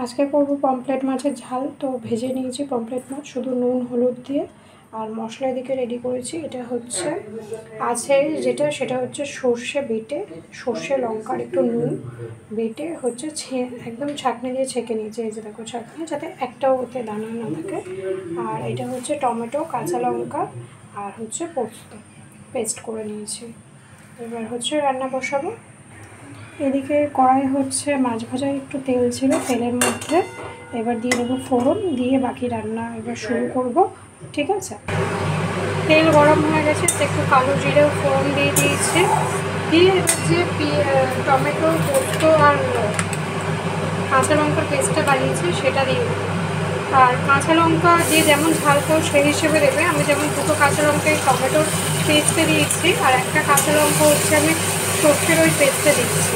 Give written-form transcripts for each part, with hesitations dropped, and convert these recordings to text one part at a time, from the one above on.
আজকে করব পমফ্রেট মাছের ঝাল। তো ভেজে নিয়েছি পমফ্রেট মাছ শুধু নুন হলুদ দিয়ে, আর মশলা দিকে রেডি করেছি। এটা হচ্ছে আছে যেটা সেটা হচ্ছে সর্ষে বেটে, সর্ষে লঙ্কার একটু নুন বেটে হচ্ছে একদম ছাঁকনি দিয়ে ছেঁকে নিয়েছি। এই যে দেখো ছাঁকনি, যাতে একটাও ওতে দানা না থাকে। আর এটা হচ্ছে টমেটো, কাঁচা লঙ্কা আর হচ্ছে পোস্ত পেস্ট করে নিয়েছি। এবার হচ্ছে রান্না বসাবো। এদিকে কড়াই হচ্ছে মাছ ভাজার একটু তেল ছিল, তেলের মধ্যে এবার দিয়ে দেবো ফোড়ন, দিয়ে বাকি রান্না এবার শুরু করব। ঠিক আছে, তেল গরম হয়ে গেছে, একটু কালো জিরেও ফোড়ন দিয়ে দিয়েছি, দিয়ে যে টমেটো পোস্ত আর কাঁচা লঙ্কার পেস্টটা বানিয়েছি সেটা দিয়ে দেবো। আর কাঁচা লঙ্কা দিয়ে যেমন ঝাল খাও সেই হিসেবে দেবে। আমি যেমন দুটো কাঁচা লঙ্কায় টমেটোর পেস্টে দিয়েছি, আর একটা কাঁচা লঙ্কা হচ্ছে আমি সর্ষের ওই পেস্টে দিচ্ছি।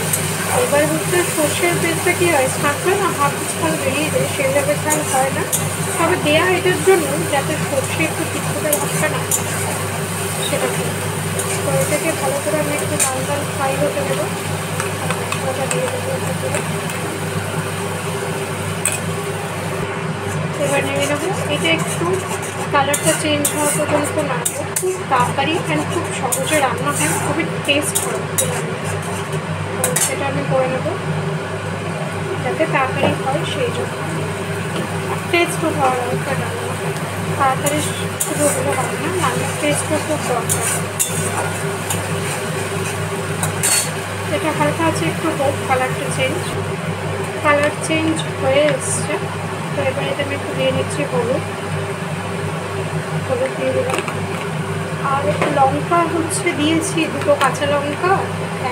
এবার হচ্ছে সর্ষের পেস্টটা কী হয়, ছাঁকলে না হাফ ঝাল বেরিয়ে যায়, সেভাবে ঝাল হয় না। তবে দেওয়া এটার জন্য যাতে সর্ষে একটু টিকটুকে ভাবটা না সেটা করে। তো এটাকে ভালো করে আমি একটু লাল লাল ফ্রাই হতে দেবো। মশলাটা দিয়ে দেবো এটাকে, এবার নেমে নেবো। এটা একটু কালারটা চেঞ্জ হওয়া পর্যন্ত না, খুব তাড়াতাড়ি অ্যান্ড খুব সহজে রান্না হয়, খুবই টেস্ট হয়। তো সেটা আমি করে নেবো যাতে তাড়াতাড়ি হয়, সেই জন্য টেস্টও হওয়া দরকার। রান্না তাড়াতাড়ি শুধু হলে হয় না, রান্নার টেস্টও খুব দরকার। এটা হালকা আছে একটু হোক, কালারটা কালার চেঞ্জ হয়ে এসছে। তো এবার এটা আমি একটু দিয়ে নিচ্ছি হলুদ দিয়ে দিলাম। আর একটু লঙ্কা হচ্ছে দিয়েছি, দুটো কাঁচা লঙ্কা,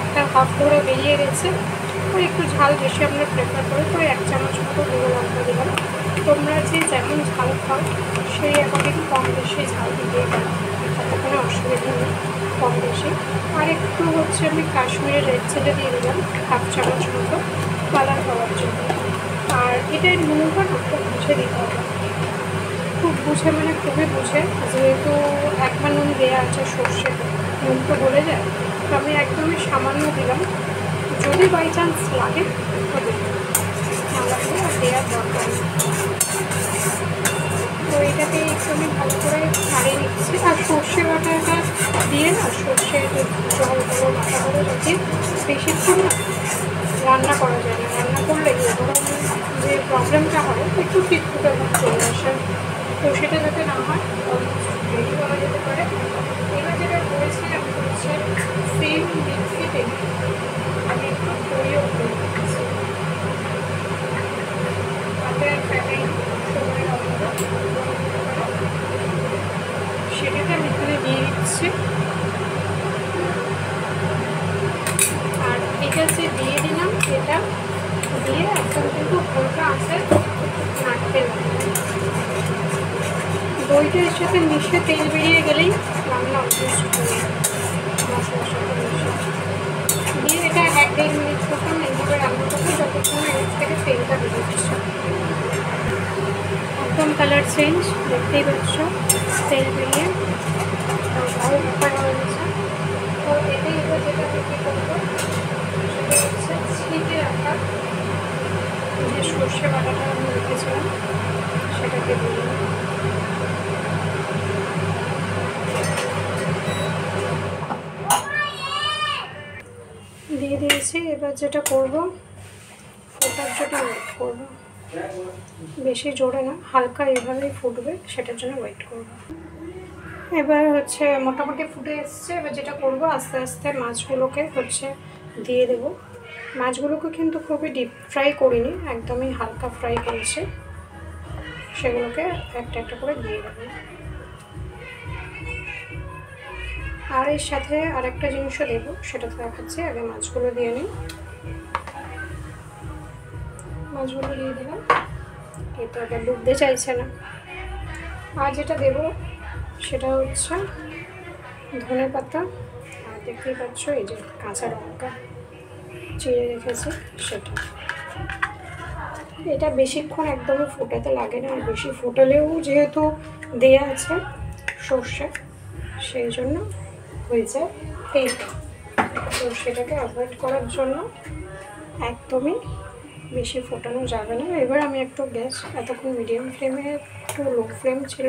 একটা হাফ ধরে বেরিয়ে গেছে। তো একটু ঝাল বেশি আমরা প্রেফার করি, তো 1 চামচ মতো গুঁড়ো লঙ্কা দিলাম। তোমরা যে যেমন ঝাল খাও সেই অ্যাকর্ডিং কম বেশি ঝাল দিতেই পারো, তাতে কোনো অসুবিধা নেই, কম বেশি। আর একটু হচ্ছে আমি কাশ্মীরের রেড চিলি দিয়ে দিলাম, হাফ চামচ মতো, কালার হওয়ার জন্য। আর এটার নুনটা না খুব বুঝে দিতে হবে, খুব বুঝে মানে খুবই বুঝে, যেহেতু একবার নুন দেওয়া আছে সর্ষে, নুন তো গলে যায়। তো আমি একদমই সামান্য দিলাম, যদি বাই চান্স লাগে তো দেবো, না লাগলে আর দেওয়ার দরকার নেই। তো এটাকে একটু আমি ভালো করে ছাড়িয়ে নিচ্ছি। আর সর্ষে বাটাটা দিয়ে না, সর্ষের জলগুলো বাটাগুলো যাতে বেশিক্ষণ না রান্না করা যায় না, রান্না করলে ওভারঅল যে প্রবলেমটা হয় একটু টিকটুকে চলে আসে, তো সেটা যাতে না হয় রেডি করা যেতে পারে। এবার যেটা করেছি আমি হচ্ছে সেম মিক্সিতে আমি দইও করে দিচ্ছি, তাতে ফ্যাটাই সেটাকে আমি এখানে দিয়ে দিচ্ছি। আর এটা যে দিয়ে দিলাম, এটা দিয়ে একদম কিন্তু হালকা আছে নাড়তে লাগবে। দইটা এর সাথে মিশে তেল বেরিয়ে গেলেই রান্না অলমোস্ট হয়ে যাবে। মশলার সাথে মিশে দিয়ে এটা 1-1.5 মিনিট মতন এইভাবে রান্না করবো, যতক্ষণ এর থেকে তেলটা বেরোচ্ছে। একদম কালার চেঞ্জ, দেখতেই পাচ্ছ তেল বেরিয়ে ভালো ব্যাপার হয়ে গেছে। তো এটাই এবার যেটা আমি কী করবো সেটা হচ্ছে ছিটে রাখা যে সর্ষে বাটাটা আমি রেখেছিলাম সেটাকে দিয়ে দিয়েছি। এবার যেটা করবো ফোটার জন্য ওয়েট করবো, বেশি জোরে না, হালকা এভাবেই ফুটবে, সেটার জন্য ওয়েট করবো। এবার হচ্ছে মোটামুটি ফুটে এসছে। এবার যেটা করবো আস্তে আস্তে মাছগুলোকে হচ্ছে দিয়ে দেবো। মাছগুলোকে কিন্তু খুবই ডিপ ফ্রাই করিনি, একদমই হালকা ফ্রাই করেছি। সেগুলোকে একটা একটা করে দিয়ে দেবো। আর এর সাথে আরেকটা জিনিসও দেবো, সেটা তো দেখাচ্ছি, আগে মাছগুলো দিয়ে নিই। মাছগুলো দিয়ে দিলাম, এটা আবার ডুবতে চাইছে না। আর যেটা দেবো সেটা হচ্ছে ধনে পাতা, আর দেখতেই পাচ্ছ এই যে কাঁচা লঙ্কা চিড়ে রেখেছি সেটা। এটা বেশিক্ষণ একদমই ফোটাতে লাগে না, আর বেশি ফোটালেও যেহেতু দেয়া আছে সর্ষে সেই জন্য হয়ে যায় তেল। তো সেটাকে অ্যাভয়েড করার জন্য একদমই বেশি ফোটানো যাবে না। এবার আমি একটু গ্যাস এতক্ষণ মিডিয়াম ফ্লেমে একটু লো ফ্লেম ছিল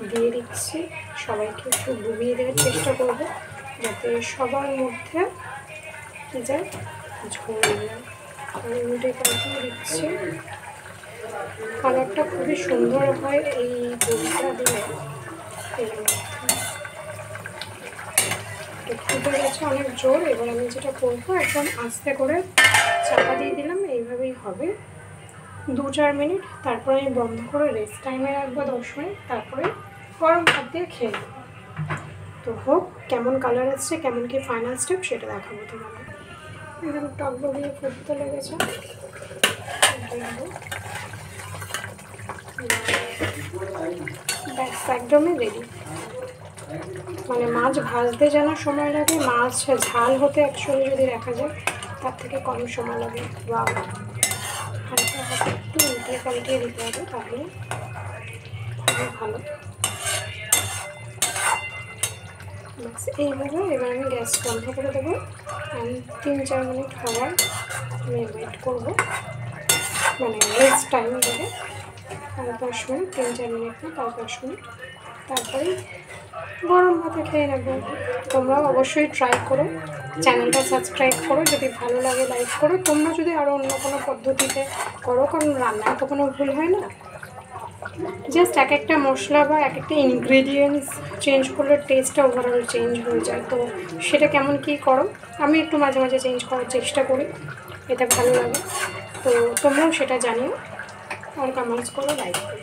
দিয়ে দিচ্ছি। সবাইকে একটু ডুবিয়ে দেওয়ার চেষ্টা করবো যাতে সবার মধ্যে কী যায় ঝোল যায়। আমি মিডিয়াম পাল্টিয়ে দিচ্ছি। কালারটা খুবই সুন্দর হয় এই দুধটা দিলে। এর মধ্যে ফুটে গেছে অনেক জোর। এবার আমি যেটা করবো একদম আস্তে করে চাপা দিয়ে দিলাম, এইভাবেই হবে 2-4 মিনিট। তারপরে আমি বন্ধ করে রেস্ট টাইমে রাখবো 10 মিনিট, তারপরে গরম ভাত দিয়ে খেয়ে নেব। তো হোক, কেমন কালার আসছে, কেমন কি ফাইনাল স্টেপ সেটা দেখাবো তোমাদের। একদম টক বগিয়ে ফুটতে লেগেছে, ব্যাস একদমই রেডি। মানে মাছ ভাজতে যেন সময় লাগে, মাছ ঝাল হতে অ্যাকচুয়ালি যদি দেখা যায় তার থেকে কম সময় লাগে। বা হালকা হাতে একটু উল্টিয়ে পাল্টিয়ে দিতে হবে, তাহলে খুবই ভালো। বাস এইভাবে এবার আমি গ্যাস বন্ধ করে দেবো। আমি 3-4 মিনিট হওয়ার আমি ওয়েট করবো, মানে রেস্ট টাইম দেবো 5-10 মিনিট, 3-4 মিনিট না 5-10 মিনিট, তারপরে গরম ভাতে খেয়ে নেবো। তোমরাও অবশ্যই ট্রাই করো, চ্যানেলটা সাবস্ক্রাইব করো, যদি ভালো লাগে লাইক করো। তোমরা যদি আরও অন্য কোনো পদ্ধতিতে করো, কারণ রান্নায় তো কোনো ভুল হয় না, জাস্ট এক একটা মশলা বা এক একটা ইনগ্রেডিয়েন্টস চেঞ্জ করলে টেস্টটা ওভারঅল চেঞ্জ হয়ে যায়। তো সেটা কেমন কী করো, আমি একটু মাঝে মাঝে চেঞ্জ করার চেষ্টা করি, এটা ভালো লাগে। তো তোমরাও সেটা জানিও আর কমেন্টস করো, লাইক করো।